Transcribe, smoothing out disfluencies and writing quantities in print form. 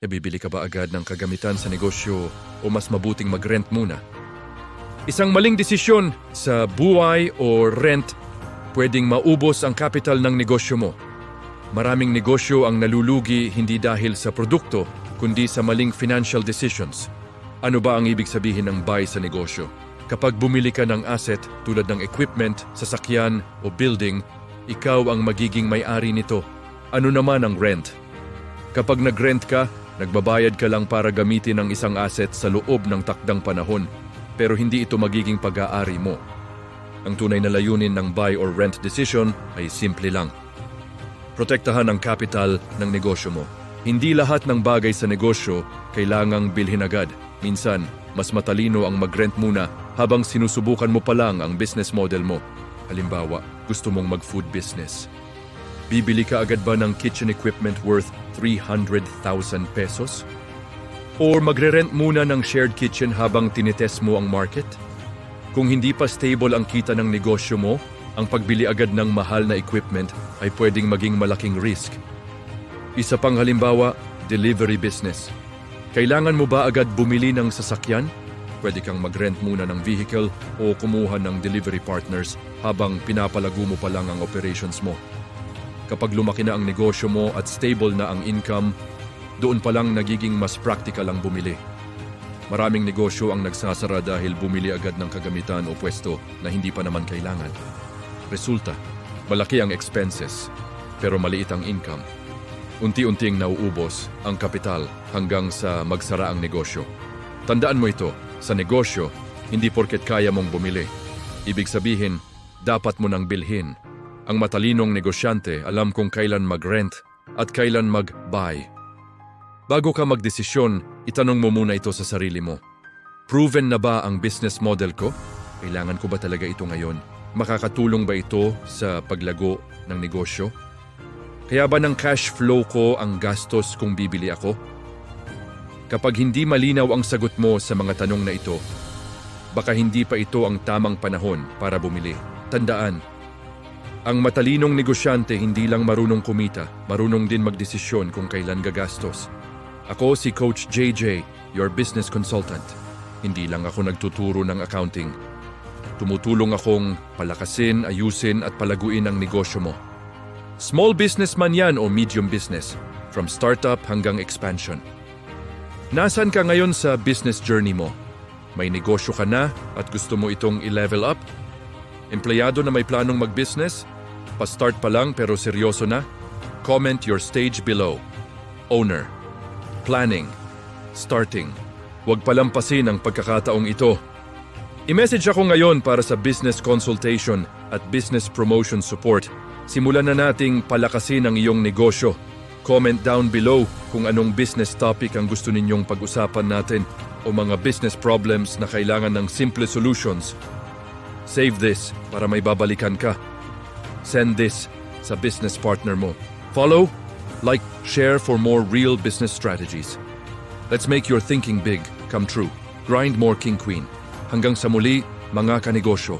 Bibili ka ba agad ng kagamitan sa negosyo o mas mabuting mag-rent muna? Isang maling desisyon sa buhay o rent, pwedeng maubos ang kapital ng negosyo mo. Maraming negosyo ang nalulugi hindi dahil sa produkto, kundi sa maling financial decisions. Ano ba ang ibig sabihin ng buy sa negosyo? Kapag bumili ka ng asset tulad ng equipment, sasakyan o building, ikaw ang magiging may-ari nito. Ano naman ang rent? Kapag nag-rent ka, nagbabayad ka lang para gamitin ang isang asset sa loob ng takdang panahon, pero hindi ito magiging pag-aari mo. Ang tunay na layunin ng buy or rent decision ay simple lang. Protektahan ang capital ng negosyo mo. Hindi lahat ng bagay sa negosyo kailangang bilhin agad. Minsan, mas matalino ang mag-rent muna habang sinusubukan mo pa lang ang business model mo. Halimbawa, gusto mong mag-food business. Bibili ka agad ba ng kitchen equipment worth 300,000 pesos? Or magre-rent muna ng shared kitchen habang tinitest mo ang market? Kung hindi pa stable ang kita ng negosyo mo, ang pagbili agad ng mahal na equipment ay pwedeng maging malaking risk. Isa pang halimbawa, delivery business. Kailangan mo ba agad bumili ng sasakyan? Pwede kang mag-rent muna ng vehicle o kumuha ng delivery partners habang pinapalago mo pa lang ang operations mo. Kapag lumaki na ang negosyo mo at stable na ang income, doon pa lang nagiging mas practical ang bumili. Maraming negosyo ang nagsasara dahil bumili agad ng kagamitan o pwesto na hindi pa naman kailangan. Resulta, malaki ang expenses, pero maliit ang income. Unti-unting nauubos ang kapital hanggang sa magsara ang negosyo. Tandaan mo ito, sa negosyo, hindi porket kaya mong bumili. Ibig sabihin, dapat mo nang bilhin. Ang matalinong negosyante alam kung kailan mag-rent at kailan mag-buy. Bago ka magdesisyon, itanong mo muna ito sa sarili mo. Proven na ba ang business model ko? Kailangan ko ba talaga ito ngayon? Makakatulong ba ito sa paglago ng negosyo? Kaya ba ng cash flow ko ang gastos kung bibili ako? Kapag hindi malinaw ang sagot mo sa mga tanong na ito, baka hindi pa ito ang tamang panahon para bumili. Tandaan, ang matalinong negosyante hindi lang marunong kumita, marunong din magdesisyon kung kailan gagastos. Ako si Coach JJ, your business consultant. Hindi lang ako nagtuturo ng accounting. Tumutulong akong palakasin, ayusin at palaguin ang negosyo mo. Small business man yan o medium business, from startup hanggang expansion. Nasaan ka ngayon sa business journey mo? May negosyo ka na at gusto mo itong i-level up? Empleyado na may planong mag-business? Pa-start pa lang pero seryoso na? Comment your stage below. Owner. Planning. Starting. Huwag palampasin ang pagkakataong ito. I-message ako ngayon para sa business consultation at business promotion support. Simulan na nating palakasin ang iyong negosyo. Comment down below kung anong business topic ang gusto ninyong pag-usapan natin o mga business problems na kailangan ng simple solutions. Save this para may babalikan ka. Send this sa business partner mo. Follow, like, share for more real business strategies. Let's make your thinking big come true. Grind more King Queen. Hanggang sa muli, mga kanegosyo.